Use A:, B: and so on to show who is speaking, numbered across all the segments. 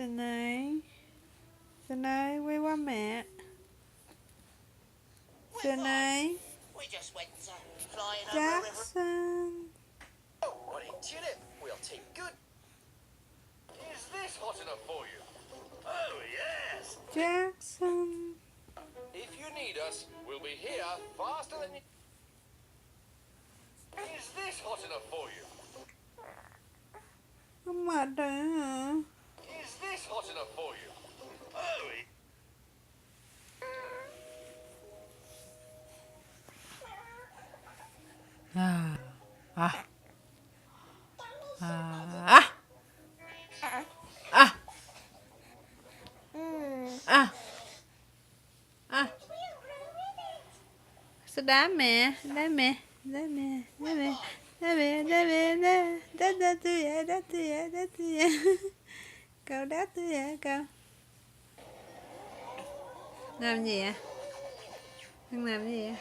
A: Sơn ơi, quay qua mẹ. Sơn ơi. Jackson. Jackson.
B: If you need us, we'll be here faster than you... Is this hot enough for you?
A: Không mệt rồi hả?
B: Is this hot enough for you?
A: À. À. À. À. À. À. Sao đá mẹ? Đá mẹ. Đá mẹ. Đá mẹ. Đá mẹ. Đá mẹ. Đá tôi vậy. Đá tôi vậy. Đá tôi vậy. Cậu đá tôi vậy cậu. Làm gì ạ? Đang làm gì ạ?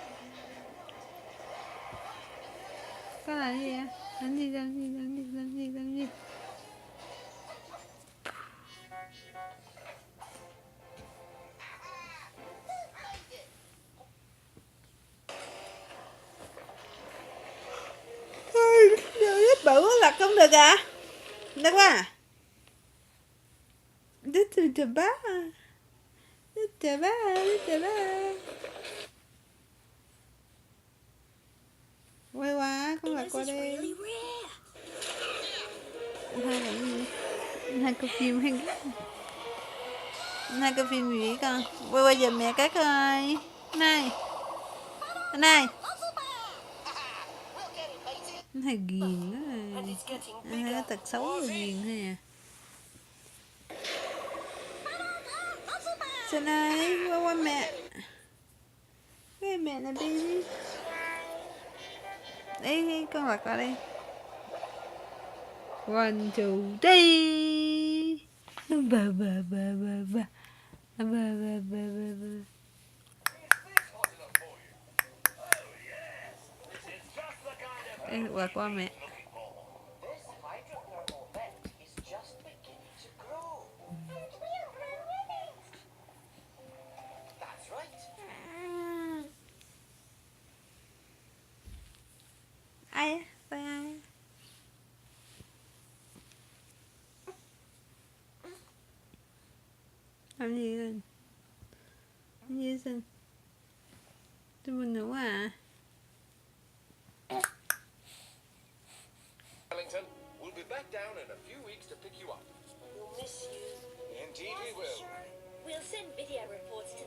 A: Có làm gì ạ? Làm gì, làm gì, làm gì, làm gì, làm gì? Ít bự lật không được à? Được à? Đứt từ ba. Đứt từ ba. Đứt từ ba. Quay qua, con lật qua đây. Hai cái gì? Hai cái phim hay hai cái phim gì con? Quay qua giùm mẹ cái coi. Này. Này. Anh hay ghiền đó. Anh hay có tật xấu rồi ghiền thôi à. Sơn ơi, qua mẹ. Cái mẹ là baby. Đây, con lật qua đây. 1, 2, 3. Ba. Ê, qua mẹ. Ai á? Tay ai á? Làm gì rồi? Làm gì rồi? Tôi buồn ngủ à?
B: Wellington, we'll be back down in a few weeks to pick you up.
C: We'll miss you.
B: Indeed we will.
C: We'll send video reports to